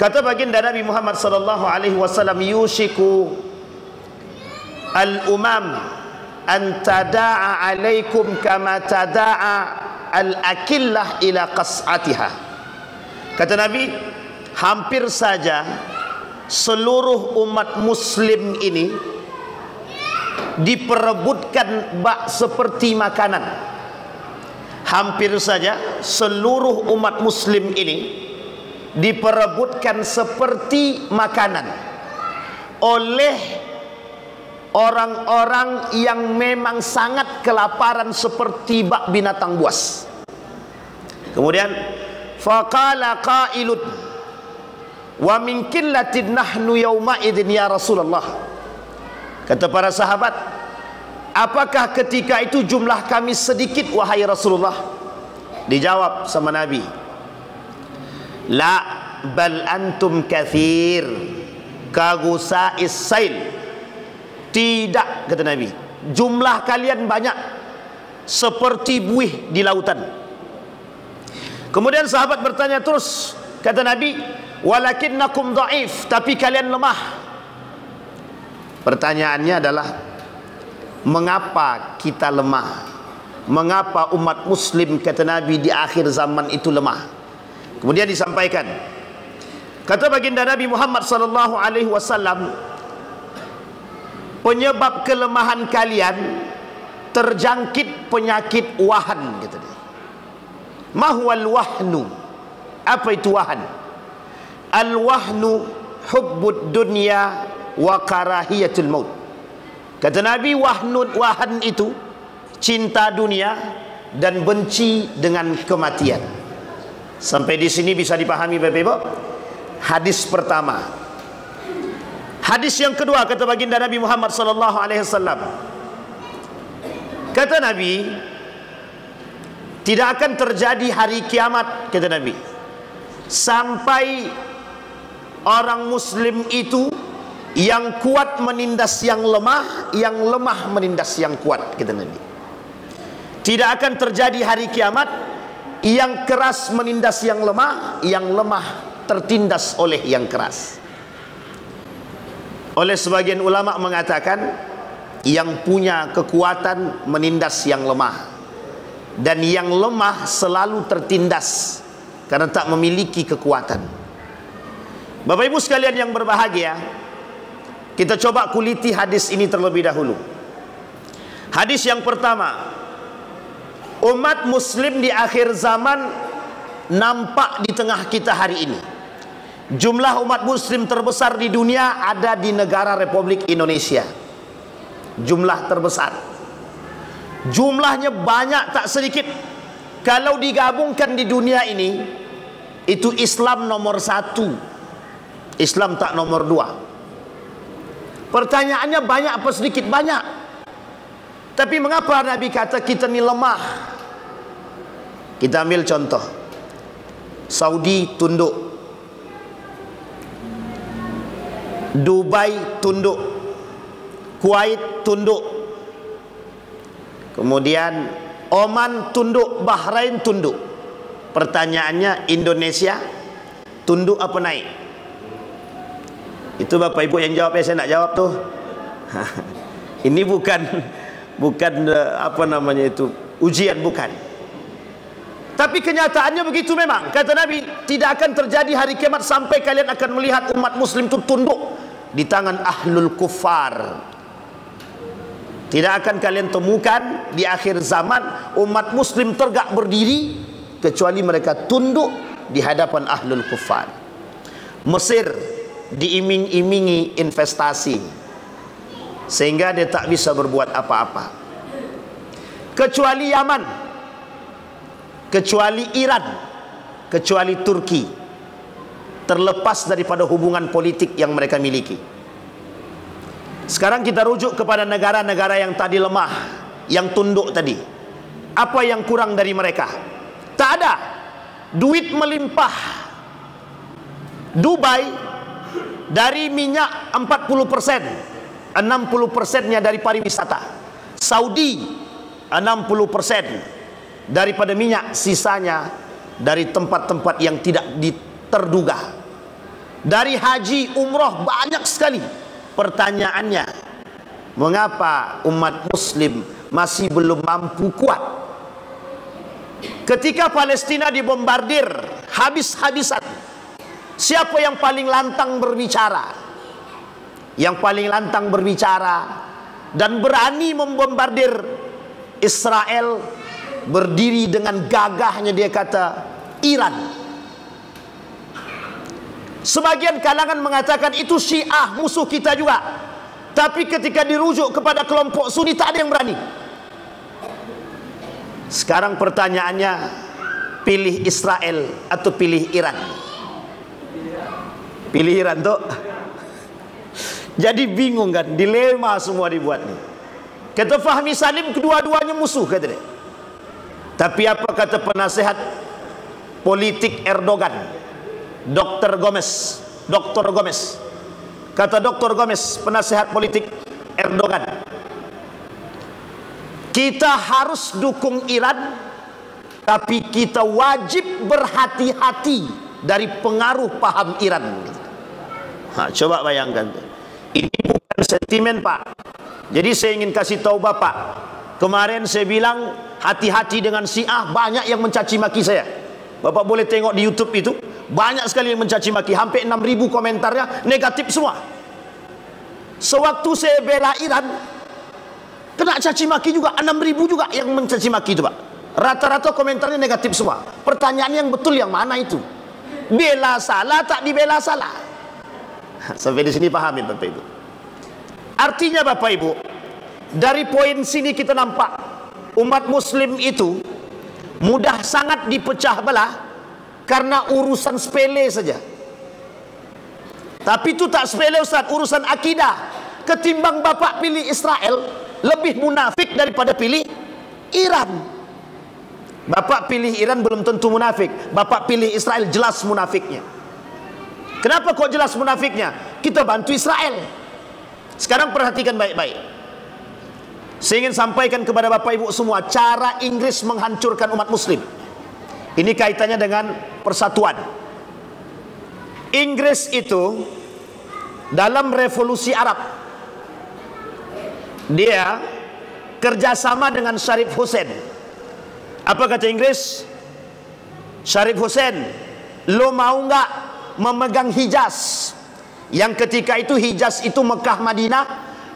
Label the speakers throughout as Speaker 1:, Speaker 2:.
Speaker 1: Kata baginda Nabi Muhammad sallallahu alaihi wasallam, yushiku al-umam an tada'a alaikum kama tada'a al-akillah ila qas'atiha. Kata Nabi, hampir saja seluruh umat muslim ini diperebutkan bak seperti makanan. Hampir saja seluruh umat muslim ini diperebutkan seperti makanan oleh orang-orang yang memang sangat kelaparan seperti bak binatang buas. Kemudian faqala qailun wa min qillatin nahnu yawma idzin ya Rasulullah. Kata para sahabat, apakah ketika itu jumlah kami sedikit wahai Rasulullah? Dijawab sama Nabi, la bal antum kathir kagusa'is sail. Tidak, kata Nabi, jumlah kalian banyak seperti buih di lautan. Kemudian sahabat bertanya terus, kata Nabi, walakinnakum dhaif, tapi kalian lemah. Pertanyaannya adalah, mengapa kita lemah? Mengapa umat muslim, kata Nabi, di akhir zaman itu lemah? Kemudian disampaikan, kata baginda Nabi Muhammad sallallahu alaihi wasallam, penyebab kelemahan kalian terjangkit penyakit wahan, kata dia. Mahwal wahnu, apa itu wahan? Al wahnu hubbud dunya wa karahiyatul maut. Kata Nabi, wahan itu cinta dunia dan benci dengan kematian. Sampai di sini bisa dipahami Bapak Ibu? Hadis pertama. Hadis yang kedua, kata baginda Nabi Muhammad sallallahu alaihi wasallam, kata Nabi, tidak akan terjadi hari kiamat, kata Nabi, sampai orang muslim itu yang kuat menindas yang lemah, yang lemah menindas yang kuat, kata Nabi. Tidak akan terjadi hari kiamat yang keras menindas yang lemah tertindas oleh yang keras. Oleh sebagian ulama mengatakan, yang punya kekuatan menindas yang lemah, dan yang lemah selalu tertindas karena tak memiliki kekuatan. Bapak Ibu sekalian yang berbahagia, kita coba kuliti hadis ini terlebih dahulu. Hadis yang pertama, umat muslim di akhir zaman nampak di tengah kita hari ini. Jumlah umat muslim terbesar di dunia ada di negara Republik Indonesia. Jumlah terbesar. Jumlahnya banyak tak sedikit. Kalau digabungkan di dunia ini, itu Islam nomor 1, Islam tak nomor 2. Pertanyaannya banyak apa sedikit? Banyak. Tapi mengapa Nabi kata kita ni lemah? Kita ambil contoh, Saudi tunduk, Dubai tunduk, Kuwait tunduk, kemudian Oman tunduk, Bahrain tunduk. Pertanyaannya, Indonesia tunduk apa naik? Itu Bapak Ibu yang jawab ya, saya nak jawab tuh. Ini bukan apa namanya itu, ujian, bukan. Tapi kenyataannya begitu memang. Kata Nabi, tidak akan terjadi hari kiamat sampai kalian akan melihat umat muslim itu tunduk di tangan ahlul kuffar. Tidak akan kalian temukan di akhir zaman umat muslim tegak berdiri, kecuali mereka tunduk di hadapan ahlul kuffar. Mesir diiming-imingi investasi, sehingga dia tak bisa berbuat apa-apa. Kecuali Yaman, kecuali Iran, kecuali Turki, terlepas daripada hubungan politik yang mereka miliki. Sekarang kita rujuk kepada negara-negara yang tadi lemah, yang tunduk tadi. Apa yang kurang dari mereka? Tak ada. Duit melimpah. Dubai dari minyak 40%, 60%-nya dari pariwisata. Saudi 60% daripada minyak, sisanya dari tempat-tempat yang tidak terduga. dari haji, umrah, banyak sekali. Pertanyaannya, mengapa umat muslim masih belum mampu kuat? Ketika Palestina dibombardir habis-habisan, siapa yang paling lantang berbicara? Yang paling lantang berbicara dan berani membombardir Israel, berdiri dengan gagahnya, dia kata Iran. Sebagian kalangan mengatakan itu Syiah, musuh kita juga. Tapi ketika dirujuk kepada kelompok Sunni, tak ada yang berani. Sekarang pertanyaannya, pilih Israel atau pilih Iran? Pilih Iran tuh. Jadi bingung kan, dilema semua dibuat nih. Kata Fahmi Salim, kedua-duanya musuh, kata dia. Tapi apa kata penasehat politik Erdogan, Dr. Gomez? Kata Dr. Gomez, penasehat politik Erdogan, kita harus dukung Iran, tapi kita wajib berhati-hati dari pengaruh paham Iran. Coba bayangkan, ini bukan sentimen, Pak. Jadi saya ingin kasih tahu Bapak, kemarin saya bilang hati-hati dengan Syiah, banyak yang mencaci maki saya. Bapak boleh tengok di YouTube itu, banyak sekali yang mencaci maki, hampir 6.000 komentarnya negatif semua. Sewaktu saya bela Iran, kena caci maki juga, 6.000 juga yang mencaci maki itu, Pak. Rata-rata komentarnya negatif semua. Pertanyaan yang betul yang mana itu? Bela salah, tak dibela salah. Sampai di sini pahami Bapak Ibu. Artinya Bapak Ibu, dari poin sini kita nampak umat muslim itu mudah sangat dipecah belah karena urusan sepele saja. Tapi itu tak sepele, Ustaz, urusan akidah. Ketimbang Bapak pilih Israel, lebih munafik daripada pilih Iran. Bapak pilih Iran belum tentu munafik, Bapak pilih Israel jelas munafiknya. Kenapa kok jelas munafiknya? Kita bantu Israel. Sekarang perhatikan baik-baik. Saya ingin sampaikan kepada Bapak Ibu semua cara Inggris menghancurkan umat muslim. Ini kaitannya dengan persatuan. Inggris itu dalam revolusi Arab, dia kerjasama dengan Sharif Hussein. Apa kata Inggris? Sharif Hussein, lo mau nggak memegang Hijaz? Yang ketika itu Hijaz itu Mekah Madinah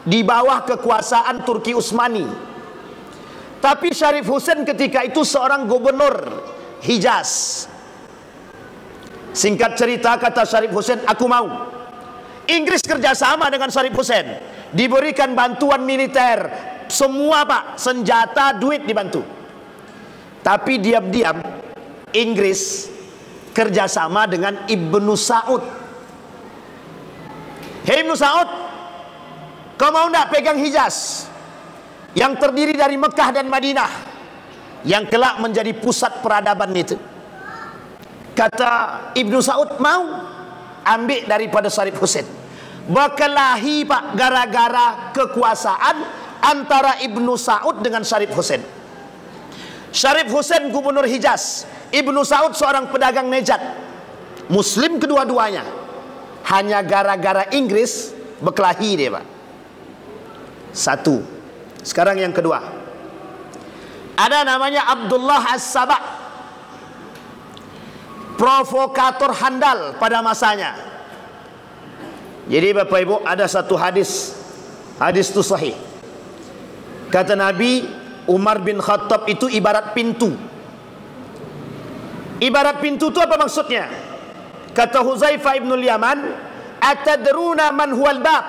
Speaker 1: di bawah kekuasaan Turki Utsmani. Tapi Sharif Hussein ketika itu seorang gubernur Hijaz. Singkat cerita, kata Sharif Hussein, aku mau. Inggris kerjasama dengan Sharif Hussein, diberikan bantuan militer, semua Pak, senjata, duit dibantu. Tapi diam-diam Inggris kerjasama dengan Ibnu Saud. Hei Ibnu Saud, kau mau nak pegang Hijaz yang terdiri dari Mekah dan Madinah, yang kelak menjadi pusat peradaban itu? Kata Ibnu Saud, mau. Ambil daripada Sharif Hussein. Berkelahi Pak, gara-gara kekuasaan antara Ibnu Saud dengan Sharif Hussein. Sharif Hussein gubernur Hijaz, Ibnu Saud seorang pedagang Najd. Muslim kedua-duanya. Hanya gara-gara Inggris berkelahi dia, Pak. Satu. Sekarang yang kedua. Ada namanya Abdullah As-Sabah, provokator handal pada masanya. Jadi Bapak Ibu, ada satu hadis itu sahih. Kata Nabi, Umar bin Khattab itu ibarat pintu. Ibarat pintu itu apa maksudnya? Kata Huzaifah ibn Yaman, atadruna man huwal bab?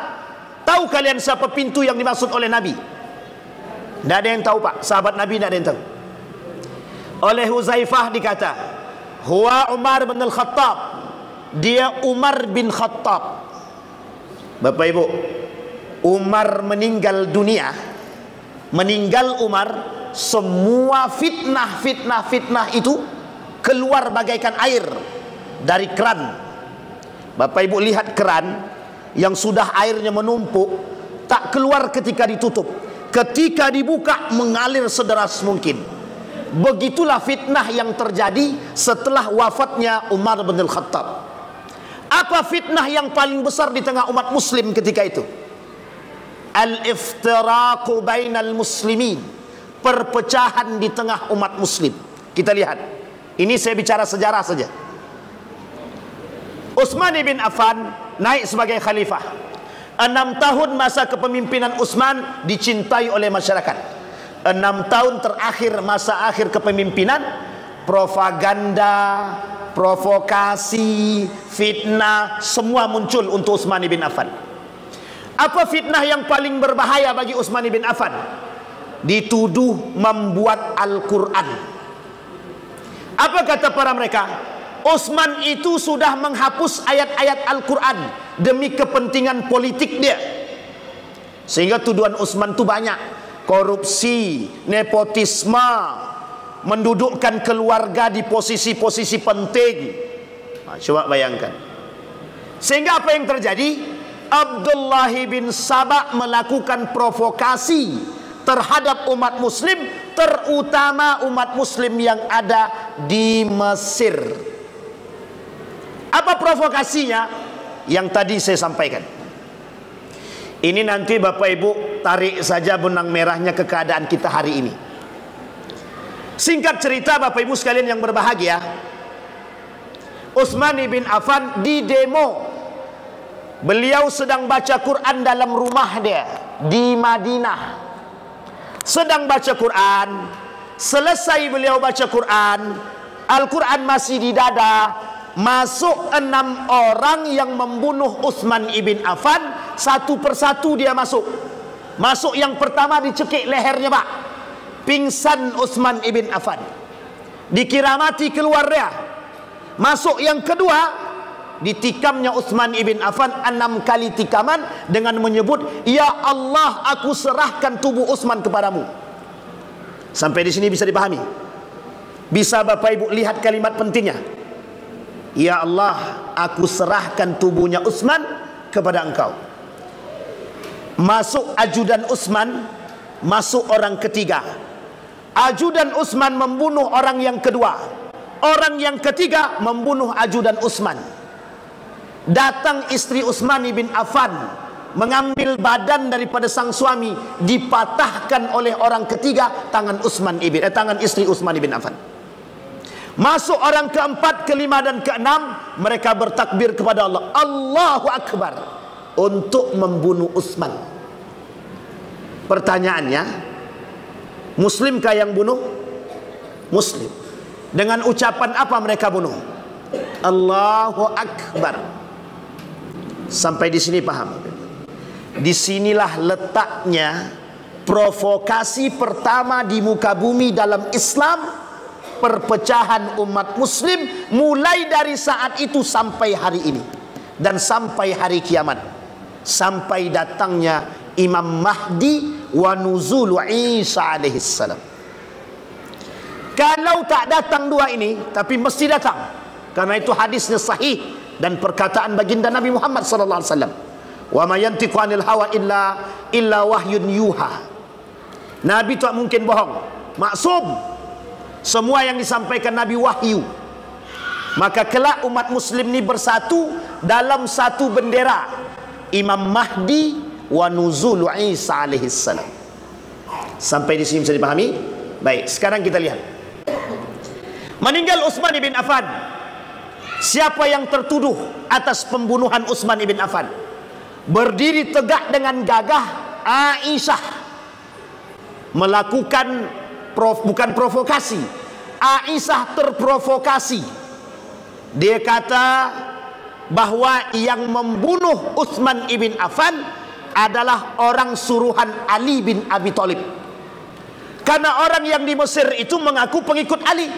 Speaker 1: Tahu kalian siapa pintu yang dimaksud oleh Nabi? Tidak ada yang tahu Pak, sahabat Nabi tidak ada yang tahu. Oleh Huzaifah dikata, huwa Umar bin Al-Khattab, dia Umar bin Khattab. Bapak Ibu, Umar meninggal dunia, meninggal Umar, semua fitnah itu keluar bagaikan air dari keran. Bapak Ibu lihat keran yang sudah airnya menumpuk, tak keluar ketika ditutup. Ketika dibuka mengalir sederas mungkin. Begitulah fitnah yang terjadi setelah wafatnya Umar bin Al-Khattab. Apa fitnah yang paling besar di tengah umat muslim ketika itu? Al-iftiraqu bainal muslimin, perpecahan di tengah umat muslim. Kita lihat, ini saya bicara sejarah saja. Utsman bin Affan naik sebagai khalifah. 6 tahun masa kepemimpinan Utsman dicintai oleh masyarakat. 6 tahun terakhir masa akhir kepemimpinan, propaganda, provokasi, fitnah, semua muncul untuk Utsman bin Affan. Apa fitnah yang paling berbahaya bagi Utsman bin Affan? Dituduh membuat Al-Quran. Apa kata para mereka? Utsman itu sudah menghapus ayat-ayat Al-Quran demi kepentingan politik dia. Sehingga tuduhan Utsman itu banyak. Korupsi, nepotisme, mendudukkan keluarga di posisi-posisi penting. Coba bayangkan. Sehingga apa yang terjadi? Abdullah bin Sabah melakukan provokasi terhadap umat muslim, terutama umat muslim yang ada di Mesir. Apa provokasinya? Yang tadi saya sampaikan. Ini nanti Bapak Ibu tarik saja benang merahnya ke keadaan kita hari ini. Singkat cerita Bapak Ibu sekalian yang berbahagia, Utsman bin Affan di demo. Beliau sedang baca Quran dalam rumah dia di Madinah. Sedang baca Quran. Selesai beliau baca Quran, Al-Quran masih di dada. Masuk 6 orang yang membunuh Utsman ibn Affan. Satu persatu dia masuk. Masuk yang pertama dicekik lehernya, Pak. Pingsan Utsman ibn Affan. Dikira mati, keluar dia. Masuk yang kedua, ditikamnya Utsman ibn Affan 6 kali tikaman dengan menyebut, "Ya Allah, aku serahkan tubuh Utsman kepadamu." Sampai di sini bisa dipahami? Bisa Bapak Ibu lihat kalimat pentingnya? Ya Allah, aku serahkan tubuhnya Utsman kepada engkau. Masuk ajudan Utsman, masuk orang ketiga. Ajudan Utsman membunuh orang yang kedua. Orang yang ketiga membunuh ajudan Utsman. Datang istri Utsman bin Affan, mengambil badan daripada sang suami, dipatahkan oleh orang ketiga tangan istri Utsman bin Affan. Masuk orang keempat, kelima dan keenam, mereka bertakbir kepada Allah, Allahu Akbar, untuk membunuh Utsman. Pertanyaannya, muslimkah yang bunuh? Muslim. Dengan ucapan apa mereka bunuh? Allahu Akbar. Sampai di sini paham? Disinilah letaknya provokasi pertama di muka bumi dalam Islam, perpecahan umat muslim, mulai dari saat itu sampai hari ini dan sampai hari kiamat, sampai datangnya Imam Mahdi wa nuzul Isa alaihissalam. Kalau tak datang dua ini, tapi mesti datang, karena itu hadisnya sahih dan perkataan baginda Nabi Muhammad sallallahu alaihi wasallam, wa ma yantiqu anil hawa illa wahyun yuha. Nabi tak mungkin bohong, maksum. Semua yang disampaikan Nabi wahyu. Maka kelak umat muslim ini bersatu dalam satu bendera, Imam Mahdi wa nuzul Isa alaihissalam. Sampai di sini bisa dipahami? Baik, sekarang kita lihat. Meninggal Utsman bin Affan. Siapa yang tertuduh atas pembunuhan Utsman bin Affan? Berdiri tegak dengan gagah Aisyah, melakukan bukan provokasi. Aisyah terprovokasi. Dia kata bahwa yang membunuh Utsman ibn Affan adalah orang suruhan Ali bin Abi Thalib. Karena orang yang di Mesir itu mengaku pengikut Ali.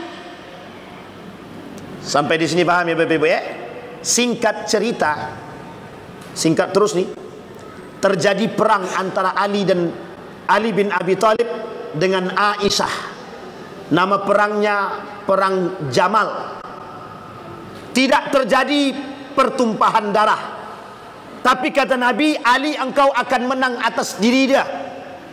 Speaker 1: Sampai di sini paham ya Bapak Ibu ya? Singkat cerita, singkat terus nih, terjadi perang antara Ali bin Abi Thalib dengan Aisyah. Nama perangnya perang Jamal. Tidak terjadi pertumpahan darah, tapi kata Nabi, Ali engkau akan menang atas diri dia.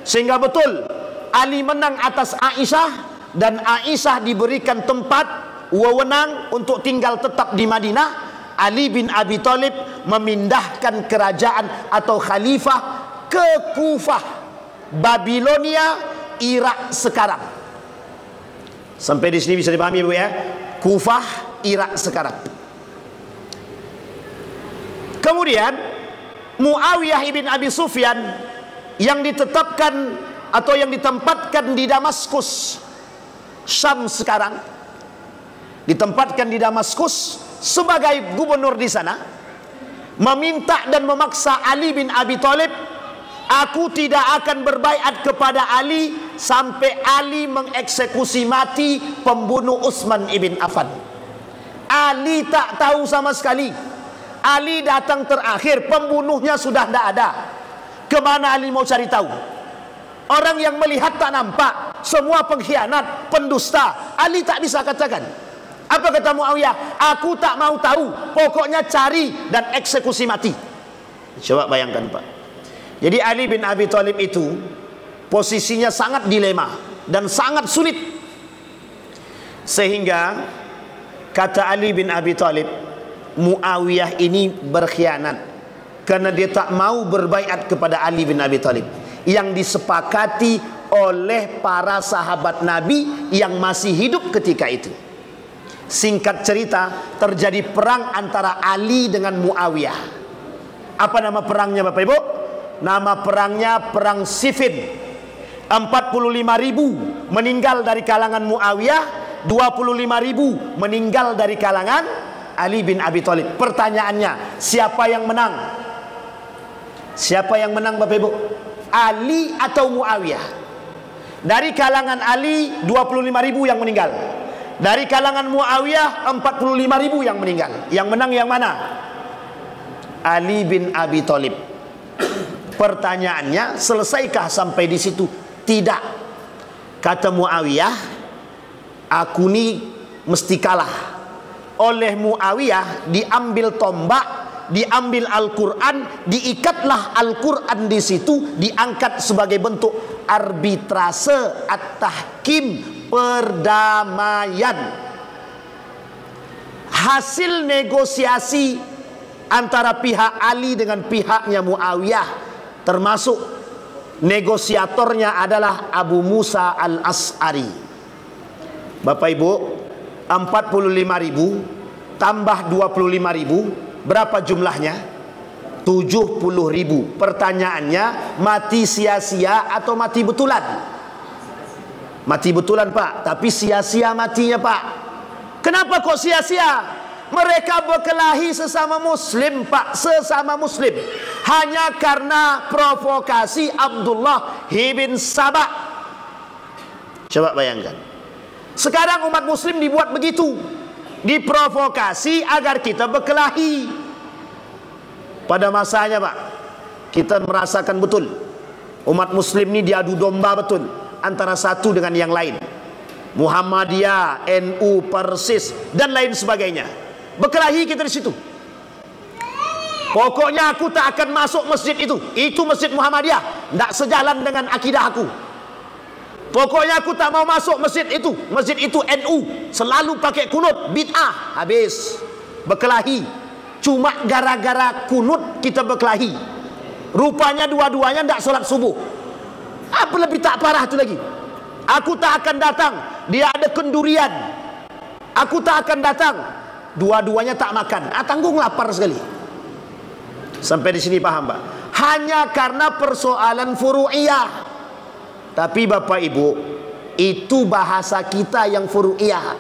Speaker 1: Sehingga betul Ali menang atas Aisyah, dan Aisyah diberikan tempat wewenang untuk tinggal tetap di Madinah. Ali bin Abi Thalib memindahkan kerajaan atau khalifah ke Kufah, Babilonia, Irak sekarang. Sampai di sini bisa dipahami Bu ya? Kufah, Irak sekarang. Kemudian Muawiyah ibn Abi Sufyan yang ditetapkan atau yang ditempatkan di Damaskus, Syam sekarang, ditempatkan di Damaskus sebagai gubernur di sana, meminta dan memaksa Ali bin Abi Thalib, aku tidak akan berbaiat kepada Ali sampai Ali mengeksekusi mati pembunuh Utsman ibn Affan. Ali tak tahu sama sekali. Ali datang terakhir, pembunuhnya sudah tidak ada. Kemana Ali mau cari tahu? Orang yang melihat tak nampak, semua pengkhianat, pendusta. Ali tak bisa katakan. Apa kata Muawiyah? Aku tak mau tahu, pokoknya cari dan eksekusi mati. Coba bayangkan Pak. Jadi Ali bin Abi Thalib itu posisinya sangat dilema dan sangat sulit. Sehingga kata Ali bin Abi Thalib, Muawiyah ini berkhianat karena dia tak mau berbaiat kepada Ali bin Abi Thalib yang disepakati oleh para sahabat Nabi yang masih hidup ketika itu. Singkat cerita, terjadi perang antara Ali dengan Muawiyah. Apa nama perangnya Bapak Ibu? Nama perangnya Perang Siffin. 45.000 meninggal dari kalangan Muawiyah, 25.000 meninggal dari kalangan Ali bin Abi Thalib. Pertanyaannya, siapa yang menang? Siapa yang menang Bapak Ibu? Ali atau Muawiyah? Dari kalangan Ali 25.000 yang meninggal. Dari kalangan Muawiyah 45.000 yang meninggal. Yang menang yang mana? Ali bin Abi Thalib. Pertanyaannya, selesaikah sampai di situ? Tidak. Kata Muawiyah, aku ni mesti kalah. Oleh Muawiyah diambil tombak, diambil Al-Quran, diikatlah Al-Quran di situ, diangkat sebagai bentuk arbitrase at-tahkim, perdamaian. Hasil negosiasi antara pihak Ali dengan pihaknya Muawiyah, termasuk negosiatornya adalah Abu Musa al-As'ari. Bapak Ibu, 45.000 tambah 25.000, berapa jumlahnya? 70.000. Pertanyaannya, mati sia-sia atau mati betulan? Mati betulan Pak, tapi sia-sia matinya Pak. Kenapa kok sia-sia? Mereka berkelahi sesama muslim Pak, sesama muslim, hanya karena provokasi Abdullah bin Sabah. Coba bayangkan, sekarang umat muslim dibuat begitu, diprovokasi agar kita berkelahi. Pada masanya Pak, kita merasakan betul umat muslim ini diadu domba betul antara satu dengan yang lain. Muhammadiyah, NU, Persis dan lain sebagainya. Berkelahi kita di situ. Pokoknya aku tak akan masuk masjid itu. Itu masjid Muhammadiyah, tidak sejalan dengan akidah aku. Pokoknya aku tak mau masuk masjid itu. Masjid itu NU, selalu pakai kunut, bid'ah. Habis berkelahi. Cuma gara-gara kunut kita berkelahi. Rupanya dua-duanya tidak solat subuh. Apa lebih tak parah itu lagi? Aku tak akan datang, dia ada kendurian. Aku tak akan datang, dua-duanya tak makan. Tanggung lapar sekali. Sampai di sini paham Pak? Hanya karena persoalan furu'iyah. Tapi Bapak Ibu, itu bahasa kita yang furu'iyah.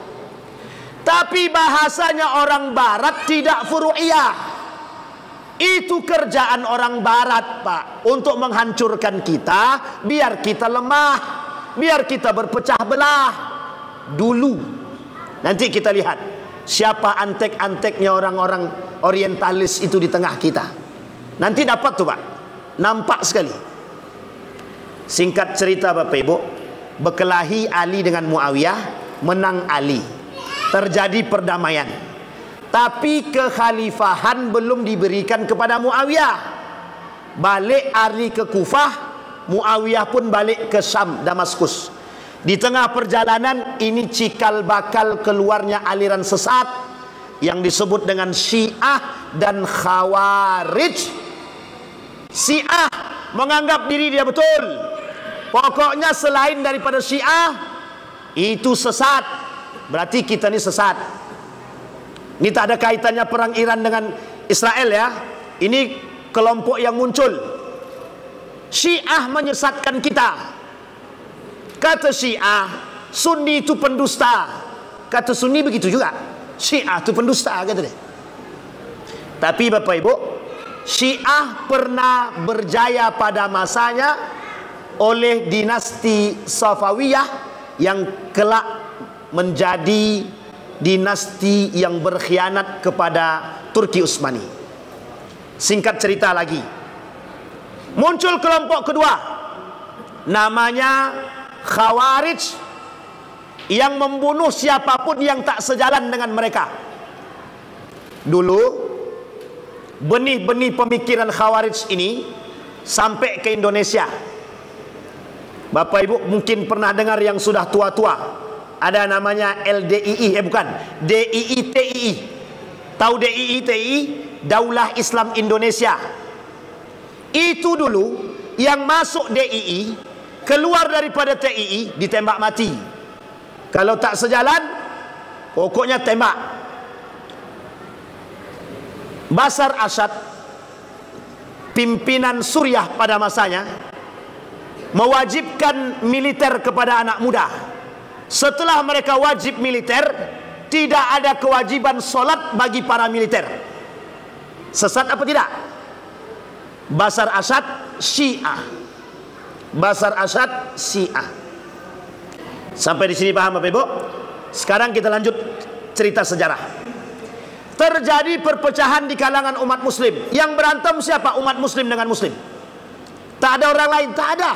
Speaker 1: Tapi bahasanya orang barat tidak furu'iyah. Itu kerjaan orang barat Pak, untuk menghancurkan kita, biar kita lemah, biar kita berpecah belah. Dulu, nanti kita lihat siapa antek-anteknya orang-orang orientalis itu di tengah kita. Nanti dapat tuh Pak, nampak sekali. Singkat cerita Bapak Ibu, berkelahi Ali dengan Muawiyah, menang Ali, terjadi perdamaian. Tapi kekhalifahan belum diberikan kepada Muawiyah. Balik Ali ke Kufah, Muawiyah pun balik ke Syam, Damaskus. Di tengah perjalanan ini cikal bakal keluarnya aliran sesat, yang disebut dengan Syiah dan Khawarij. Syiah menganggap diri dia betul, pokoknya selain daripada Syiah itu sesat, berarti kita ni sesat. Ini tak ada kaitannya perang Iran dengan Israel ya. Ini kelompok yang muncul. Syiah menyesatkan kita. Kata Syiah, Sunni itu pendusta. Kata Sunni begitu juga, Syiah itu pendusta, kata dia. Tapi Bapak Ibu, Syiah pernah berjaya pada masanya oleh dinasti Safawiyah yang kelak menjadi dinasti yang berkhianat kepada Turki Utsmani. Singkat cerita lagi, muncul kelompok kedua, namanya Khawarij, yang membunuh siapapun yang tak sejalan dengan mereka. Dulu benih-benih pemikiran Khawarij ini sampai ke Indonesia. Bapak Ibu mungkin pernah dengar yang sudah tua-tua, ada namanya LDII, bukan, DII-TII. Tahu DII-TII? Daulah Islam Indonesia. Itu dulu yang masuk DII, keluar daripada TII ditembak mati. Kalau tak sejalan, pokoknya tembak. Bashar Assad, pimpinan Suriah pada masanya, mewajibkan militer kepada anak muda. Setelah mereka wajib militer, tidak ada kewajiban solat bagi para militer. Sesat apa tidak? Bashar Assad Syiah. Bashar Assad Syiah. Sampai di sini paham Bapak Ibu? Sekarang kita lanjut cerita sejarah. Terjadi perpecahan di kalangan umat muslim. Yang berantem siapa? Umat muslim dengan muslim. Tak ada orang lain, tak ada.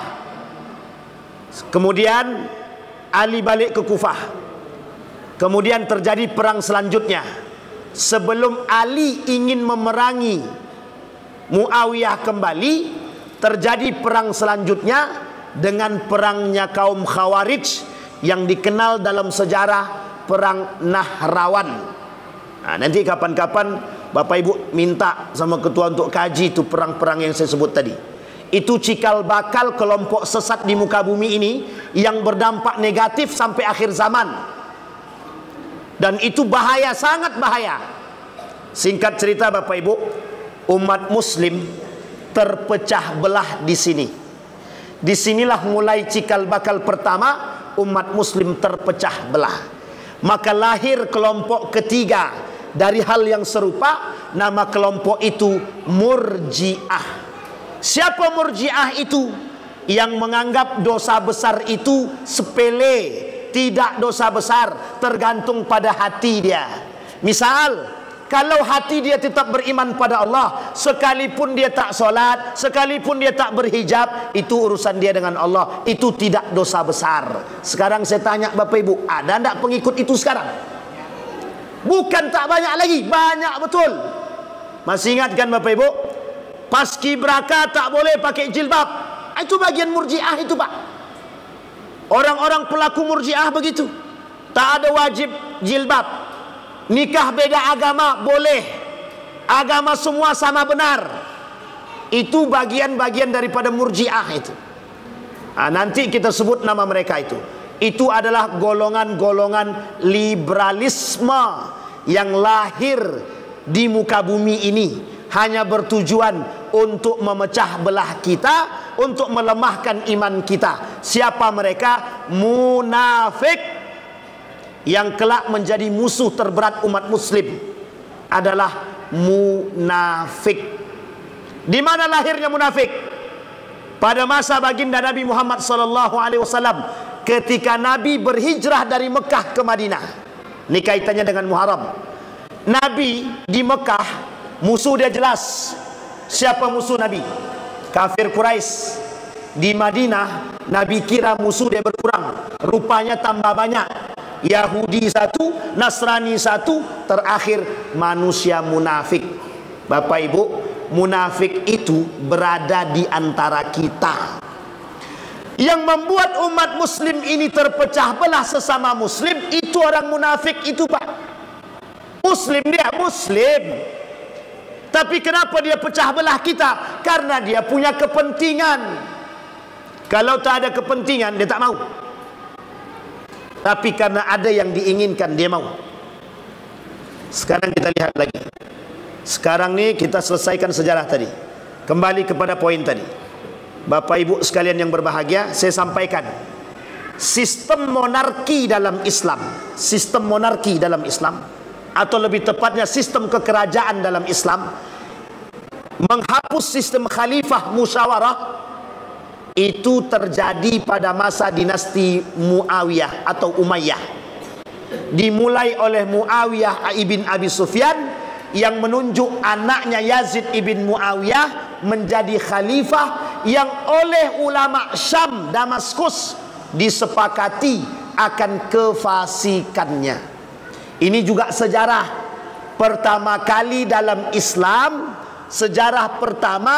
Speaker 1: Kemudian Ali balik ke Kufah. Kemudian terjadi perang selanjutnya. Sebelum Ali ingin memerangi Muawiyah kembali, terjadi perang selanjutnya dengan perangnya kaum Khawarij yang dikenal dalam sejarah perang Nahrawan. Nah, nanti kapan-kapan Bapak Ibu minta sama ketua untuk kaji itu perang-perang yang saya sebut tadi. Itu cikal bakal kelompok sesat di muka bumi ini yang berdampak negatif sampai akhir zaman. Dan itu bahaya, sangat bahaya. Singkat cerita Bapak Ibu, umat muslim terpecah belah di sini. Disinilah mulai cikal bakal pertama umat muslim terpecah belah. Maka lahir kelompok ketiga dari hal yang serupa. Nama kelompok itu Murji'ah. Siapa Murji'ah itu? Yang menganggap dosa besar itu sepele, tidak dosa besar, tergantung pada hati dia. Misal, kalau hati dia tetap beriman pada Allah, sekalipun dia tak solat, sekalipun dia tak berhijab, itu urusan dia dengan Allah, itu tidak dosa besar. Sekarang saya tanya Bapak Ibu, ada tak pengikut itu sekarang? Bukan tak banyak lagi, banyak betul. Masih ingat kan Bapak Ibu? Paskibraka tak boleh pakai jilbab. Itu bagian Murji'ah itu Pak. Orang-orang pelaku Murji'ah begitu. Tak ada wajib jilbab. Nikah beda agama boleh. Agama semua sama benar. Itu bagian-bagian daripada Murji'ah itu. Nah, nanti kita sebut nama mereka itu. Itu adalah golongan-golongan liberalisme yang lahir di muka bumi ini. Hanya bertujuan untuk memecah belah kita, untuk melemahkan iman kita. Siapa mereka? Munafik. Yang kelak menjadi musuh terberat umat muslim adalah munafik. Di mana lahirnya munafik? Pada masa baginda Nabi Muhammad SAW, ketika Nabi berhijrah dari Mekah ke Madinah. Ini kaitannya dengan Muharram. Nabi di Mekah, musuh dia jelas. Siapa musuh Nabi? Kafir Quraisy. Di Madinah, Nabi kira musuh dia berkurang, rupanya tambah banyak. Yahudi satu, Nasrani satu, terakhir manusia munafik. Bapak Ibu, munafik itu berada di antara kita. Yang membuat umat muslim ini terpecah belah sesama muslim, itu orang munafik itu Pak. Muslim, dia Muslim. Tapi kenapa dia pecah belah kita? Karena dia punya kepentingan. Kalau tak ada kepentingan, dia tak mau. Tapi karena ada yang diinginkan, dia mau. Sekarang kita lihat lagi. Sekarang ni kita selesaikan sejarah tadi. Kembali kepada poin tadi. Bapak Ibu sekalian yang berbahagia, saya sampaikan sistem monarki dalam Islam, sistem monarki dalam Islam, atau lebih tepatnya sistem kekerajaan dalam Islam, menghapus sistem khalifah musyawarah, itu terjadi pada masa dinasti Muawiyah atau Umayyah. Dimulai oleh Muawiyah ibn Abi Sufyan yang menunjuk anaknya Yazid ibn Muawiyah menjadi khalifah, yang oleh ulama Syam, Damaskus, disepakati akan kefasikannya. Ini juga sejarah pertama kali dalam Islam, sejarah pertama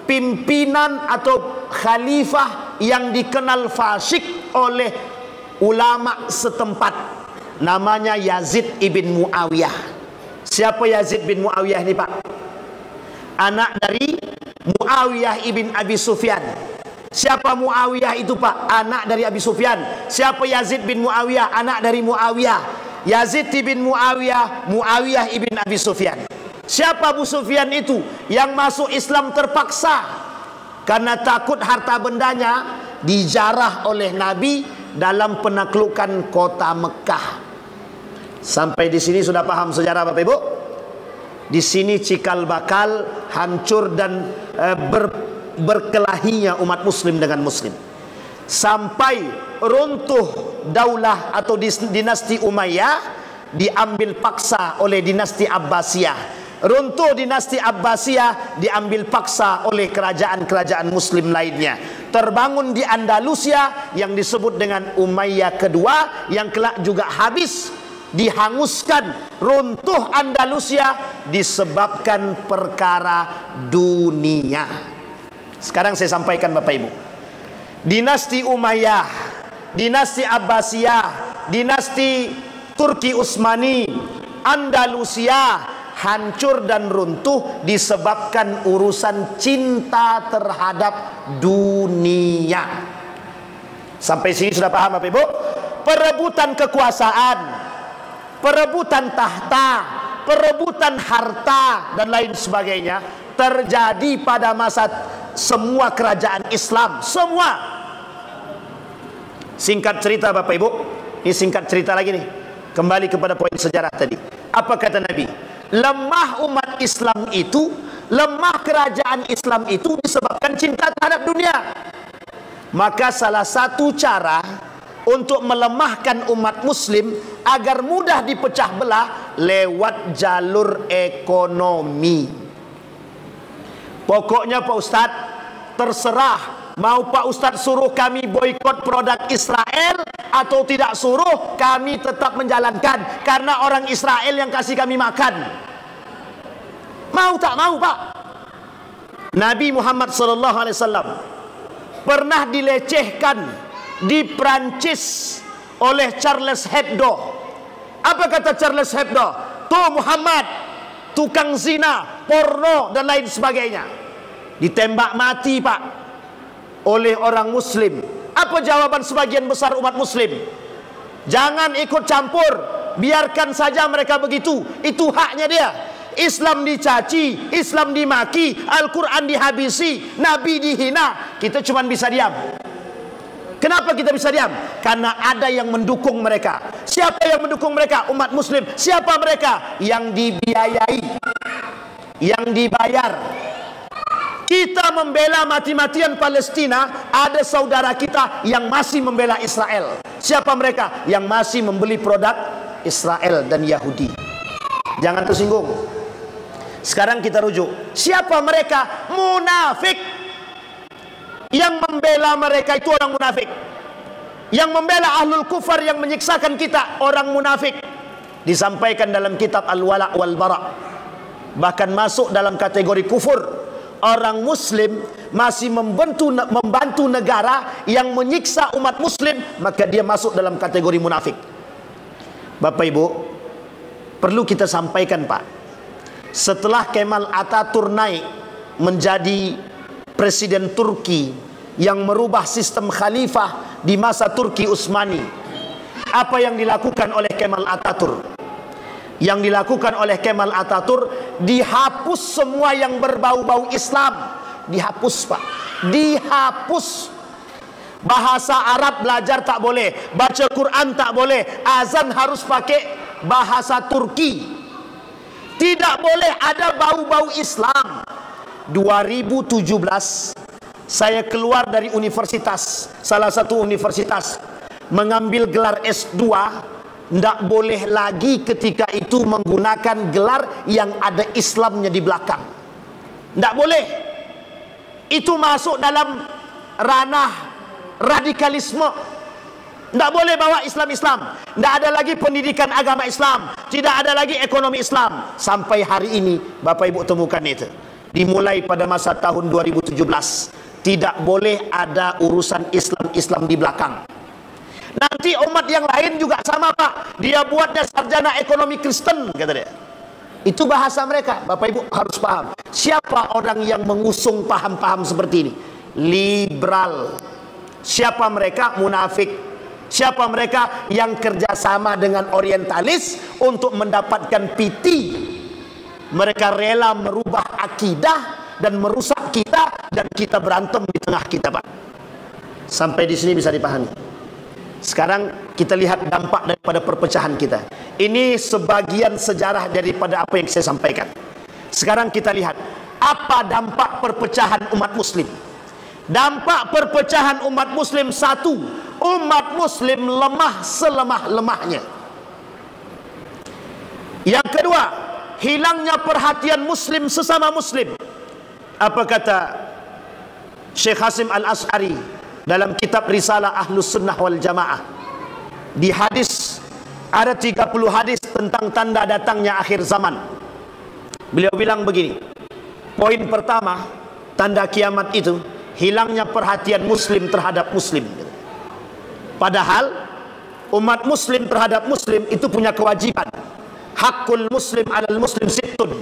Speaker 1: pimpinan atau khalifah yang dikenal fasik oleh ulama setempat, namanya Yazid ibn Muawiyah. Siapa Yazid bin Muawiyah ini, Pak? Anak dari Muawiyah ibn Abi Sufyan. Siapa Muawiyah itu, Pak? Anak dari Abi Sufyan. Siapa Yazid bin Muawiyah? Anak dari Muawiyah. Yazid bin Muawiyah, Muawiyah ibn Abi Sufyan. Siapa Abu Sufyan itu? Yang masuk Islam terpaksa karena takut harta bendanya dijarah oleh Nabi dalam penaklukan kota Mekah. Sampai di sini sudah paham sejarah, Bapak Ibu? Di sini cikal bakal hancur dan berkelahinya umat muslim dengan muslim, sampai runtuh daulah atau dinasti Umayyah diambil paksa oleh dinasti Abbasiyah. Runtuh dinasti Abbasiyah diambil paksa oleh kerajaan-kerajaan muslim lainnya. Terbangun di Andalusia yang disebut dengan Umayyah kedua, yang kelak juga habis, dihanguskan. Runtuh Andalusia disebabkan perkara dunia. Sekarang saya sampaikan, Bapak Ibu, dinasti Umayyah, dinasti Abbasiyah, dinasti Turki Utsmani, Andalusia hancur dan runtuh disebabkan urusan cinta terhadap dunia. Sampai sini sudah paham, Bapak Ibu? Perebutan kekuasaan, perebutan tahta, perebutan harta dan lain sebagainya terjadi pada masa semua kerajaan Islam, semua. Singkat cerita, Bapak Ibu, ini singkat cerita lagi nih, kembali kepada poin sejarah tadi. Apa kata Nabi? Lemah umat Islam itu, lemah kerajaan Islam itu disebabkan cinta terhadap dunia. Maka salah satu cara untuk melemahkan umat muslim agar mudah dipecah belah lewat jalur ekonomi. Pokoknya Pak Ustadz, terserah mau Pak Ustadz suruh kami boikot produk Israel atau tidak suruh, kami tetap menjalankan karena orang Israel yang kasih kami makan. Mau tak mau, Pak? Nabi Muhammad SAW pernah dilecehkan di Prancis oleh Charles Hebdo. Apa kata Charles Hebdo? Tuh Muhammad, tukang zina, porno dan lain sebagainya. Ditembak mati, Pak, oleh orang muslim. Apa jawaban sebagian besar umat muslim? Jangan ikut campur, biarkan saja mereka begitu, itu haknya dia. Islam dicaci, Islam dimaki, Al-Quran dihabisi, Nabi dihina, kita cuma bisa diam. Kenapa kita bisa diam? Karena ada yang mendukung mereka. Siapa yang mendukung mereka? Umat muslim. Siapa mereka? Yang dibiayai, yang dibayar. Kita membela mati-matian Palestina, ada saudara kita yang masih membela Israel. Siapa mereka? Yang masih membeli produk Israel dan Yahudi. Jangan tersinggung. Sekarang kita rujuk. Siapa mereka? Munafik. Yang membela mereka itu orang munafik. Yang membela ahlul kufar yang menyiksakan kita, orang munafik. Disampaikan dalam kitab Al-Wala' wal Bara'. Bahkan masuk dalam kategori kufur. Orang muslim masih membantu negara yang menyiksa umat muslim, maka dia masuk dalam kategori munafik. Bapak Ibu, perlu kita sampaikan, Pak. Setelah Kemal Atatürk naik menjadi presiden Turki yang merubah sistem khalifah di masa Turki Utsmani, apa yang dilakukan oleh Kemal Atatürk? Yang dilakukan oleh Kemal Atatürk, dihapus semua yang berbau-bau Islam. Dihapus, Pak. Dihapus. Bahasa Arab belajar tak boleh, baca Quran tak boleh, azan harus pakai bahasa Turki. Tidak boleh ada bau-bau Islam. 2017 saya keluar dari universitas, salah satu universitas, mengambil gelar S2. Tidak boleh lagi ketika itu menggunakan gelar yang ada Islamnya di belakang. Tidak boleh. Itu masuk dalam ranah radikalisme. Tidak boleh bawa Islam-Islam. Tidak ada lagi pendidikan agama Islam. Tidak ada lagi ekonomi Islam. Sampai hari ini Bapak Ibu temukan itu. Dimulai pada masa tahun 2017. Tidak boleh ada urusan Islam-Islam di belakang. Nanti umat yang lain juga sama, Pak. Dia buatnya sarjana ekonomi Kristen, kata dia. Itu bahasa mereka. Bapak Ibu harus paham. Siapa orang yang mengusung paham-paham seperti ini? Liberal. Siapa mereka? Munafik. Siapa mereka yang kerjasama dengan orientalis untuk mendapatkan PT? Mereka rela merubah akidah dan merusak kita, dan kita berantem di tengah kita, Pak. Sampai di sini bisa dipahami. Sekarang kita lihat dampak daripada perpecahan kita. Ini sebagian sejarah daripada apa yang saya sampaikan. Sekarang kita lihat apa dampak perpecahan umat muslim. Dampak perpecahan umat muslim, satu, umat muslim lemah selemah-lemahnya. Yang kedua, hilangnya perhatian muslim sesama muslim. Apa kata Syekh Hasim Al-Ash'ari dalam kitab Risalah Ahlus Sunnah wal Jamaah? Di hadis, ada 30 hadis tentang tanda datangnya akhir zaman. Beliau bilang begini, poin pertama, tanda kiamat itu hilangnya perhatian muslim terhadap muslim. Padahal umat muslim terhadap muslim itu punya kewajiban. Hakul muslim alal muslim sittun.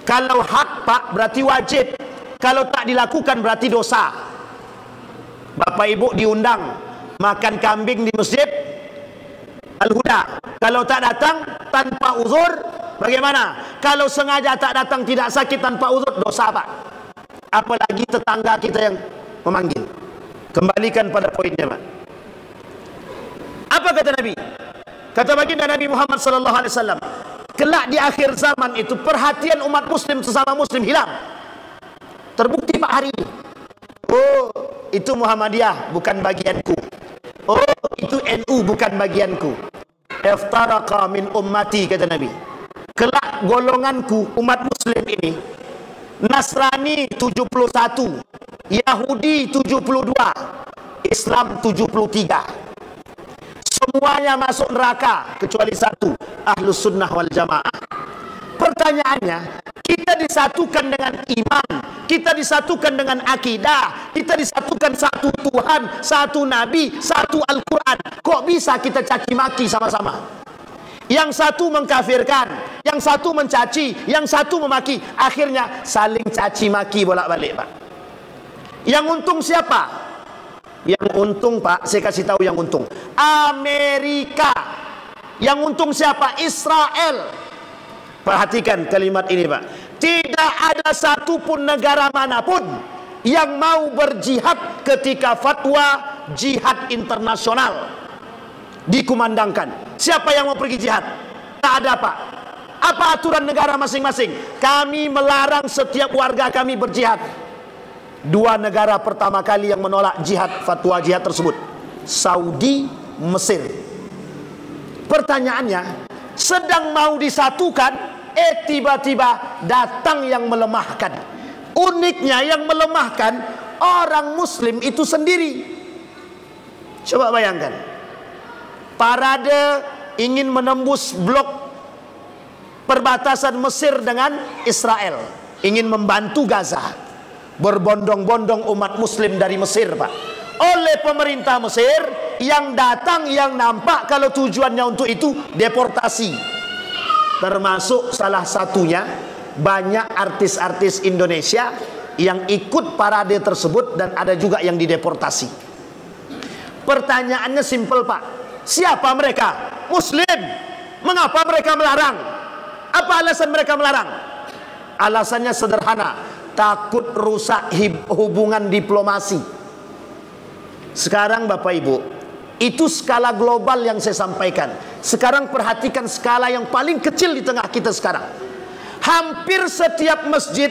Speaker 1: Kalau hak, Pak, berarti wajib. Kalau tak dilakukan berarti dosa. Bapak Ibu diundang makan kambing di masjid Al-Huda. Kalau tak datang tanpa uzur, bagaimana? Kalau sengaja tak datang, tidak sakit, tanpa uzur, dosa, Pak. Apalagi tetangga kita yang memanggil. Kembalikan pada poinnya, Pak. Apa kata Nabi? Kata baginda Nabi Muhammad SAW, kelak di akhir zaman itu perhatian umat muslim sesama muslim hilang. Terbukti, Pak, hari ini. Oh, itu Muhammadiyah bukan bagianku. Oh, itu NU bukan bagianku. Iftaraqa min ummati, kata Nabi. Kelak golonganku umat muslim ini, Nasrani 71, Yahudi 72, Islam 73. Semuanya masuk neraka kecuali satu, Ahlus Sunnah wal Jamaah. Pertanyaannya, kita disatukan dengan iman, kita disatukan dengan akidah, kita disatukan satu Tuhan, satu Nabi, satu Al-Quran. Kok bisa kita caci maki sama-sama? Yang satu mengkafirkan, yang satu mencaci, yang satu memaki. Akhirnya saling caci maki bolak-balik, Pak. Yang untung siapa? Yang untung, Pak, saya kasih tahu yang untung, Amerika. Yang untung siapa? Israel. Perhatikan kalimat ini, Pak. Tidak ada satupun negara manapun yang mau berjihad ketika fatwa jihad internasional dikumandangkan. Siapa yang mau pergi jihad? Tak ada, Pak. Apa aturan negara masing-masing? Kami melarang setiap warga kami berjihad. Dua negara pertama kali yang menolak jihad, fatwa jihad tersebut, Saudi, Mesir. Pertanyaannya, sedang mau disatukan, tiba-tiba datang yang melemahkan. Uniknya yang melemahkan orang muslim itu sendiri. Coba bayangkan, parade ingin menembus blok perbatasan Mesir dengan Israel, ingin membantu Gaza. Berbondong-bondong umat muslim dari Mesir, Pak, oleh pemerintah Mesir. Yang datang, yang nampak kalau tujuannya untuk itu deportasi. Termasuk salah satunya banyak artis-artis Indonesia yang ikut parade tersebut dan ada juga yang dideportasi. Pertanyaannya simpel, Pak. Siapa mereka? Muslim. Mengapa mereka melarang? Apa alasan mereka melarang? Alasannya sederhana, takut rusak hubungan diplomasi. Sekarang Bapak Ibu, itu skala global yang saya sampaikan. Sekarang perhatikan skala yang paling kecil di tengah kita sekarang. Hampir setiap masjid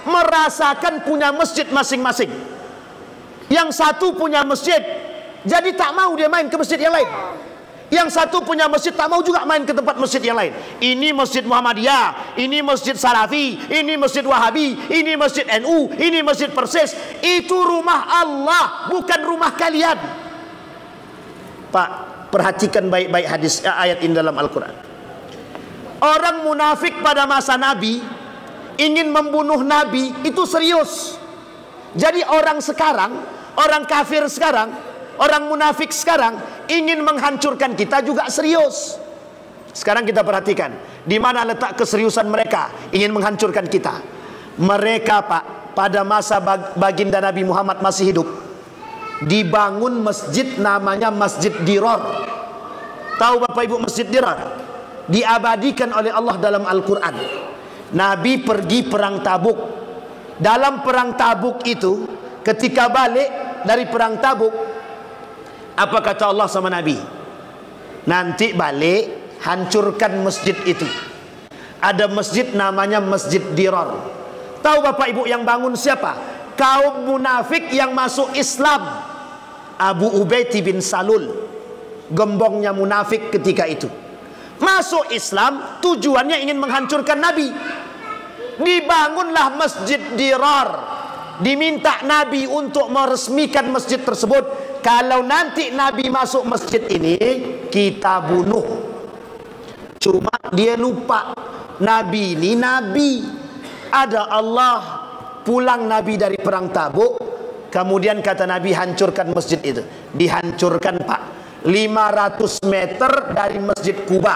Speaker 1: merasakan punya masjid masing-masing. Yang satu punya masjid, jadi tak mau dia main ke masjid yang lain. Yang satu punya masjid, tak mau juga main ke tempat masjid yang lain. Ini masjid Muhammadiyah, ini masjid Salafi, ini masjid Wahabi, ini masjid NU, ini masjid Persis. Itu rumah Allah, bukan rumah kalian. Pak, perhatikan baik-baik hadis ayat ini dalam Al-Quran. Orang munafik pada masa Nabi ingin membunuh Nabi, itu serius. Jadi orang sekarang, orang kafir sekarang, orang munafik sekarang ingin menghancurkan kita juga serius. Sekarang kita perhatikan di mana letak keseriusan mereka ingin menghancurkan kita. Mereka, Pak, pada masa baginda Nabi Muhammad masih hidup, dibangun masjid namanya Masjid Dirar. Tahu Bapak Ibu Masjid Dirar? Diabadikan oleh Allah dalam Al-Quran. Nabi pergi perang Tabuk. Dalam perang Tabuk itu, ketika balik dari perang Tabuk, apa kata Allah sama Nabi? Nanti balik, hancurkan masjid itu. Ada masjid namanya Masjid Dirar. Tahu Bapak Ibu yang bangun siapa? Kaum munafik yang masuk Islam. Abu Ubaid bin Salul, gembongnya munafik ketika itu. Masuk Islam, tujuannya ingin menghancurkan Nabi. Dibangunlah Masjid Dirar. Diminta Nabi untuk meresmikan masjid tersebut. Kalau nanti Nabi masuk masjid ini, kita bunuh. Cuma dia lupa, Nabi ini Nabi. Ada Allah. Pulang Nabi dari perang Tabuk, kemudian kata Nabi, hancurkan masjid itu. Dihancurkan, Pak. 500 meter dari Masjid Kuba.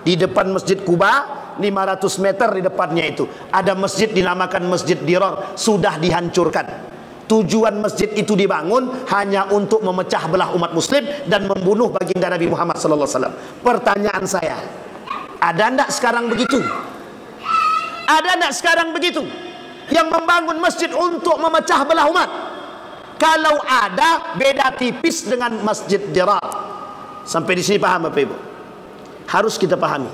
Speaker 1: Di depan Masjid Kuba, 500 meter di depannya itu ada masjid dinamakan Masjid Dirar, sudah dihancurkan. Tujuan masjid itu dibangun hanya untuk memecah belah umat muslim dan membunuh baginda Nabi Muhammad SAW. Pertanyaan saya, ada enggak sekarang begitu? Ada enggak sekarang begitu? Yang membangun masjid untuk memecah belah umat? Kalau ada, beda tipis dengan Masjid Dirar. Sampai di sini paham Bapak Ibu? Harus kita pahami.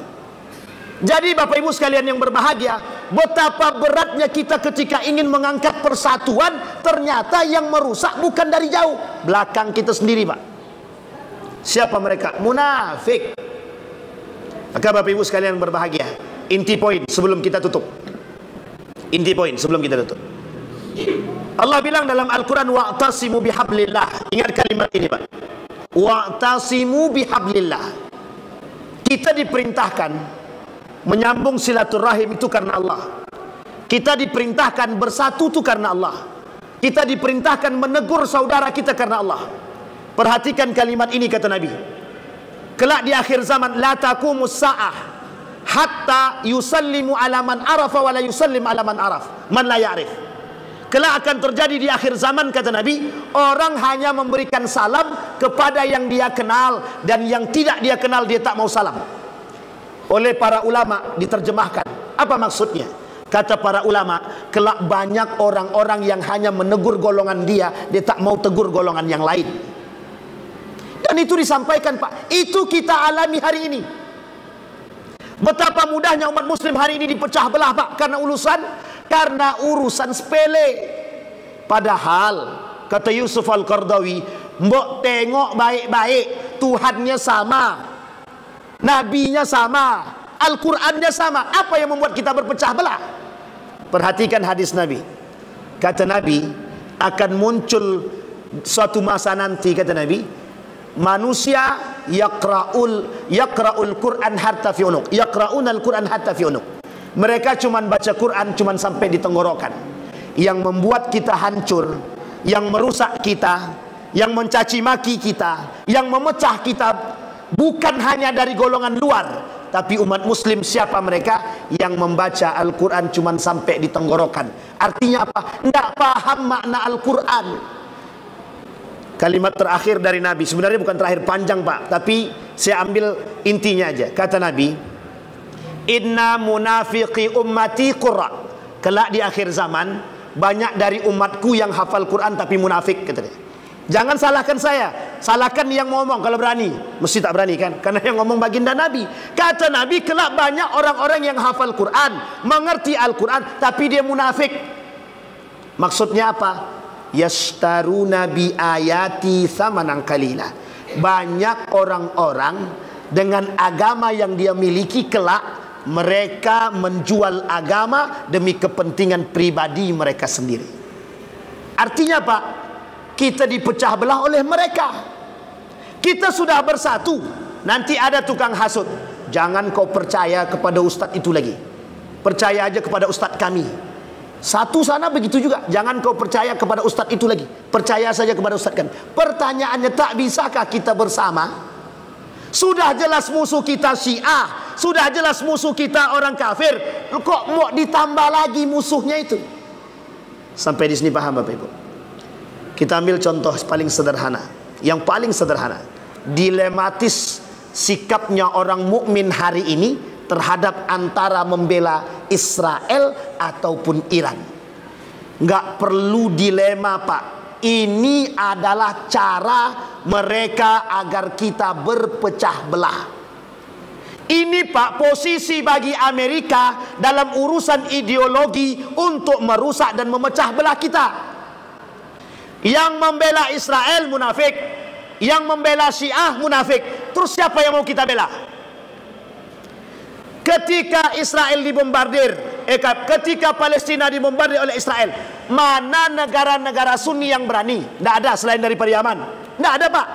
Speaker 1: Jadi Bapak Ibu sekalian yang berbahagia, betapa beratnya kita ketika ingin mengangkat persatuan, ternyata yang merusak bukan dari jauh, belakang kita sendiri, Pak. Siapa mereka? Munafik. Maka Bapak Ibu sekalian yang berbahagia, inti poin sebelum kita tutup. Inti poin sebelum kita tutup. Allah bilang dalam Al-Quran, wa'tasimu bihablillah. Ingat kalimat ini, Pak. Wa'tasimu bihablillah. Kita diperintahkan menyambung silaturahim itu karena Allah. Kita diperintahkan bersatu itu karena Allah. Kita diperintahkan menegur saudara kita karena Allah. Perhatikan kalimat ini kata Nabi. Kelak di akhir zaman, la taqumus sa'ah hatta yusallimu ala man arafa wa la yusallim ala man araf man la ya'rif. Kelak akan terjadi di akhir zaman kata Nabi, orang hanya memberikan salam kepada yang dia kenal, dan yang tidak dia kenal dia tak mau salam. Oleh para ulama diterjemahkan, apa maksudnya? Kata para ulama, kelak banyak orang-orang yang hanya menegur golongan dia tak mau tegur golongan yang lain. Dan itu disampaikan, Pak. Itu kita alami hari ini. Betapa mudahnya umat muslim hari ini dipecah belah, Pak, karena urusan sepele. Padahal kata Yusuf Al-Qardawi, mbok tengok baik-baik, Tuhannya sama, nabinya sama, Al-Qur'annya sama. Apa yang membuat kita berpecah belah? Perhatikan hadis Nabi. Kata Nabi, akan muncul suatu masa nanti, kata Nabi, manusia yaqra'ul Qur'an hatta fi unuq. Yaqra'unal Qur'an hatta fi unuq. Mereka cuman baca Quran cuman sampai di tenggorokan. Yang membuat kita hancur, yang merusak kita, yang mencaci maki kita, yang memecah kita, bukan hanya dari golongan luar, tapi umat muslim siapa mereka? Yang membaca Al-Quran cuma sampai di tenggorokan. Artinya apa? Tidak paham makna Al-Quran. Kalimat terakhir dari Nabi, sebenarnya bukan terakhir, panjang Pak, tapi saya ambil intinya aja. Kata Nabi, inna munafiqi ummati qurra. Kelak di akhir zaman banyak dari umatku yang hafal Quran tapi munafik, kata dia. Jangan salahkan saya, salahkan yang ngomong. Kalau berani, mesti tak berani kan, karena yang ngomong baginda Nabi. Kata Nabi, kelak banyak orang-orang yang hafal Quran, mengerti Al-Quran, tapi dia munafik. Maksudnya apa? Yashtaruna bi ayati thamanan qalila. Banyak orang-orang dengan agama yang dia miliki, kelak mereka menjual agama demi kepentingan pribadi mereka sendiri. Artinya Pak, kita dipecah belah oleh mereka. Kita sudah bersatu, nanti ada tukang hasut. Jangan kau percaya kepada ustadz itu lagi, percaya aja kepada ustadz kami. Satu sana begitu juga, jangan kau percaya kepada ustadz itu lagi, percaya saja kepada ustadz kami. Pertanyaannya, tak bisakah kita bersama? Sudah jelas musuh kita Syiah, sudah jelas musuh kita orang kafir, kok mau ditambah lagi musuhnya itu? Sampai di sini paham Bapak Ibu? Kita ambil contoh paling sederhana, yang paling sederhana, dilematis sikapnya orang mukmin hari ini terhadap antara membela Israel ataupun Iran. Nggak perlu dilema Pak. Ini adalah cara mereka agar kita berpecah belah. Ini Pak, posisi bagi Amerika dalam urusan ideologi untuk merusak dan memecah belah kita. Yang membela Israel munafik, yang membela Syiah munafik. Terus siapa yang mau kita bela? Ketika Israel dibombardir, ketika Palestina dibombardir oleh Israel, mana negara-negara Sunni yang berani? Tidak ada selain daripada Yaman. Tidak ada Pak.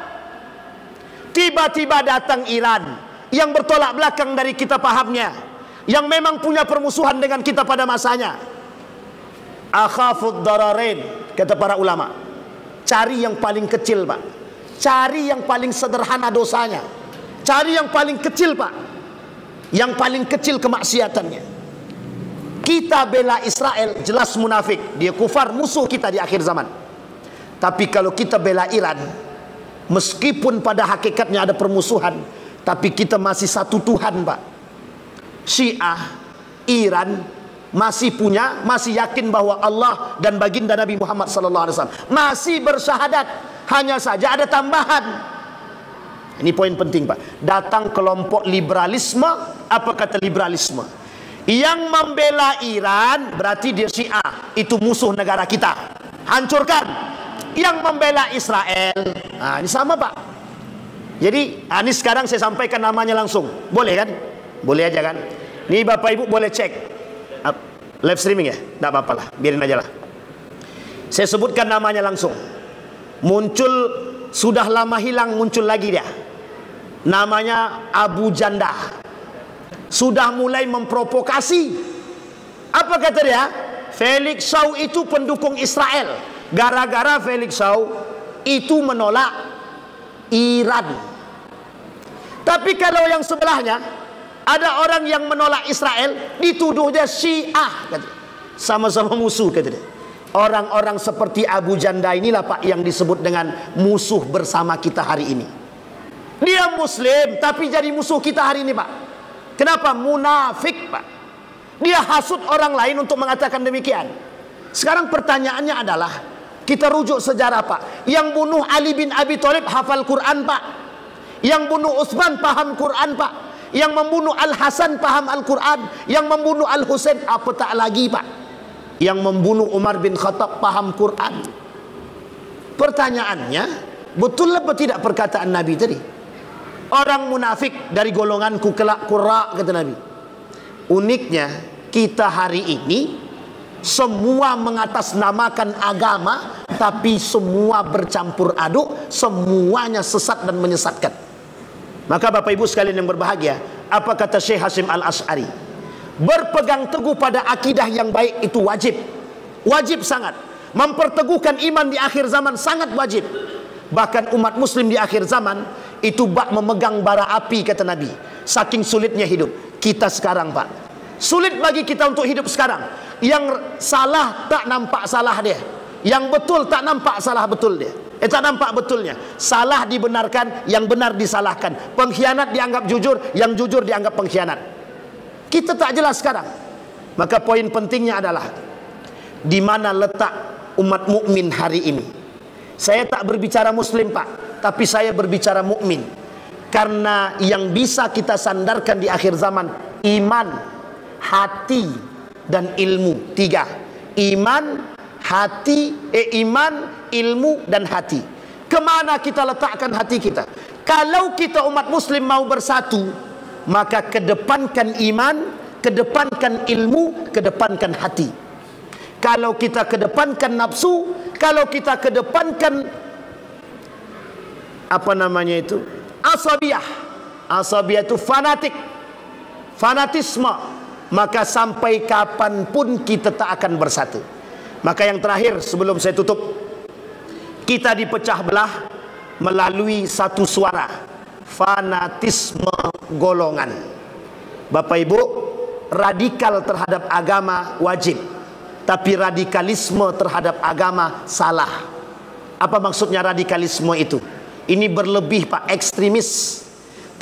Speaker 1: Tiba-tiba datang Iran yang bertolak belakang dari kita pahamnya, yang memang punya permusuhan dengan kita pada masanya. Akhafud dararain, kata para ulama. Cari yang paling kecil Pak, cari yang paling sederhana dosanya, cari yang paling kecil Pak, yang paling kecil kemaksiatannya. Kita bela Israel, jelas munafik, dia kufar, musuh kita di akhir zaman. Tapi kalau kita bela Iran, meskipun pada hakikatnya ada permusuhan, tapi kita masih satu Tuhan Pak. Syiah, Iran masih yakin bahwa Allah dan baginda Nabi Muhammad SAW, masih bersyahadat. Hanya saja ada tambahan. Ini poin penting Pak. Datang kelompok liberalisme. Apa kata liberalisme? Yang membela Iran berarti dia Syiah, itu musuh negara kita, hancurkan. Yang membela Israel, nah ini sama Pak. Jadi ini sekarang saya sampaikan namanya langsung, boleh kan? Boleh aja kan? Ini Bapak Ibu boleh cek live streaming ya, tidak apa-apa lah, biarin aja lah. Saya sebutkan namanya langsung. Muncul, sudah lama hilang, muncul lagi dia. Namanya Abu Janda. Sudah mulai memprovokasi. Apa kata dia? Felix Shaw itu pendukung Israel. Gara-gara Felix Shaw itu menolak Iran. Tapi kalau yang sebelahnya, ada orang yang menolak Israel, dituduh dia Syiah. Sama-sama musuh, kata dia. Orang-orang seperti Abu Janda inilah Pak yang disebut dengan musuh bersama kita hari ini. Dia Muslim tapi jadi musuh kita hari ini Pak. Kenapa? Munafik Pak. Dia hasut orang lain untuk mengatakan demikian. Sekarang pertanyaannya adalah, kita rujuk sejarah Pak. Yang bunuh Ali bin Abi Thalib hafal Quran Pak. Yang bunuh Utsman paham Quran Pak. Yang membunuh Al-Hasan paham Al-Quran. Yang membunuh Al-Husain apatah lagi Pak. Yang membunuh Umar bin Khattab paham Quran. Pertanyaannya, betul apa tidak perkataan Nabi tadi? Orang munafik dari golonganku kelak qurra, kata Nabi. Uniknya kita hari ini semua mengatasnamakan agama, tapi semua bercampur aduk, semuanya sesat dan menyesatkan. Maka Bapak Ibu sekalian yang berbahagia, apa kata Syekh Hashim Al-Ash'ari? Berpegang teguh pada akidah yang baik itu wajib. Wajib sangat. Memperteguhkan iman di akhir zaman sangat wajib. Bahkan umat muslim di akhir zaman itu bak memegang bara api, kata Nabi. Saking sulitnya hidup. Kita sekarang, Pak, sulit bagi kita untuk hidup sekarang. Yang salah tak nampak salah dia, yang betul tak nampak salah betul dia. Tak nampak betulnya. Salah dibenarkan, yang benar disalahkan. Pengkhianat dianggap jujur, yang jujur dianggap pengkhianat. Kita tak jelas sekarang. Maka poin pentingnya adalah di mana letak umat mukmin hari ini. Saya tak berbicara muslim, Pak, tapi saya berbicara mukmin. Karena yang bisa kita sandarkan di akhir zaman iman, hati, dan ilmu. 3. Iman, hati, iman, ilmu, dan hati. Kemana kita letakkan hati kita? Kalau kita umat muslim mau bersatu, maka kedepankan iman, kedepankan ilmu, kedepankan hati. Kalau kita kedepankan nafsu, kalau kita kedepankan apa namanya itu, asabiyah. Asabiyah itu fanatik, fanatisme, maka sampai kapanpun kita tak akan bersatu. Maka yang terakhir sebelum saya tutup, kita dipecah belah melalui satu suara, fanatisme golongan. Bapak Ibu, radikal terhadap agama wajib, tapi radikalisme terhadap agama salah. Apa maksudnya radikalisme itu? Ini berlebih, Pak, ekstremis.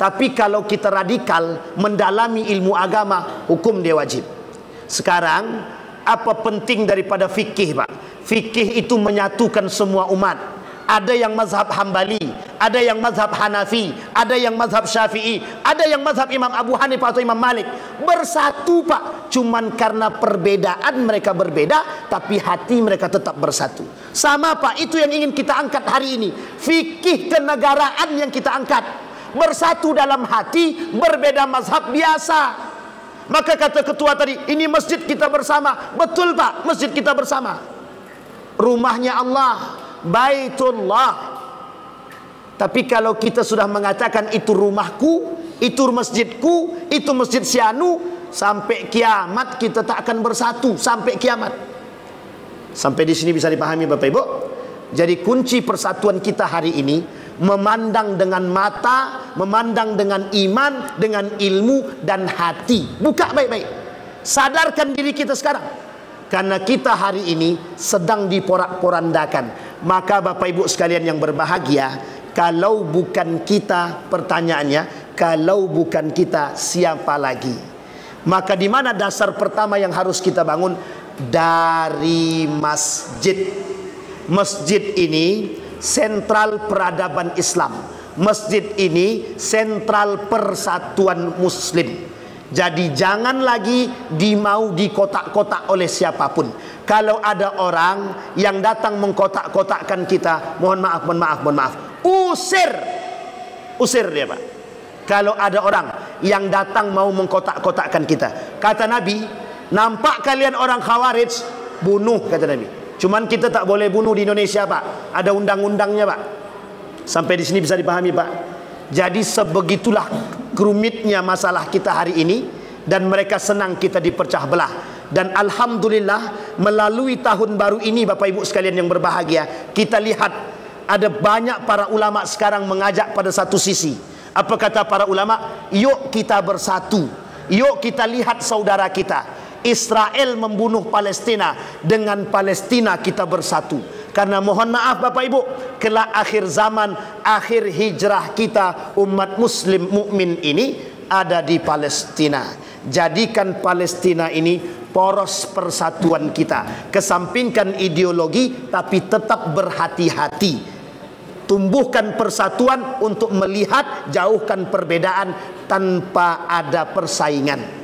Speaker 1: Tapi kalau kita radikal mendalami ilmu agama, hukum dia wajib. Sekarang apa penting daripada fikih, Pak? Fikih itu menyatukan semua umat. Ada yang mazhab Hambali, ada yang mazhab Hanafi, ada yang mazhab Syafi'i, ada yang mazhab Imam Abu Hanifah atau Imam Malik. Bersatu, Pak, cuman karena perbedaan mereka berbeda, tapi hati mereka tetap bersatu. Sama, Pak, itu yang ingin kita angkat hari ini. Fikih kenegaraan yang kita angkat. Bersatu dalam hati, berbeda mazhab biasa. Maka kata ketua tadi, ini masjid kita bersama. Betul, Pak, masjid kita bersama. Rumahnya Allah, Baitullah. Tapi kalau kita sudah mengatakan itu rumahku, itu masjidku, itu masjid Sianu, sampai kiamat kita tak akan bersatu. Sampai kiamat. Sampai di sini bisa dipahami, Bapak Ibu? Jadi kunci persatuan kita hari ini memandang dengan mata, memandang dengan iman, dengan ilmu dan hati. Buka baik-baik. Sadarkan diri kita sekarang. Karena kita hari ini sedang diporak-porandakan. Maka Bapak Ibu sekalian yang berbahagia, kalau bukan kita, pertanyaannya, kalau bukan kita, siapa lagi? Maka di mana dasar pertama yang harus kita bangun? Dari masjid. Masjid ini sentral peradaban Islam. Masjid ini sentral persatuan muslim. Jadi jangan lagi dimau dikotak-kotak oleh siapapun. Kalau ada orang yang datang mengkotak-kotakkan kita, mohon maaf, usir dia, Pak. Kalau ada orang yang datang mau mengkotak-kotakkan kita, kata Nabi, nampak kalian orang Khawarij, bunuh, kata Nabi. Cuman kita tak boleh bunuh di Indonesia, Pak. Ada undang-undangnya, Pak. Sampai di sini bisa dipahami, Pak. Jadi sebegitulah kerumitnya masalah kita hari ini, dan mereka senang kita dipecah belah. Dan alhamdulillah melalui tahun baru ini, Bapak Ibu sekalian yang berbahagia, kita lihat ada banyak para ulama sekarang mengajak pada satu sisi. Apa kata para ulama? Yuk kita bersatu. Yuk kita lihat saudara kita Israel membunuh Palestina, dengan Palestina kita bersatu. Karena mohon maaf Bapak Ibu, kelak akhir zaman, akhir hijrah kita umat muslim mukmin ini ada di Palestina. Jadikan Palestina ini poros persatuan kita. Kesampingkan ideologi, tapi tetap berhati-hati. Tumbuhkan persatuan untuk melihat, jauhkan perbedaan tanpa ada persaingan.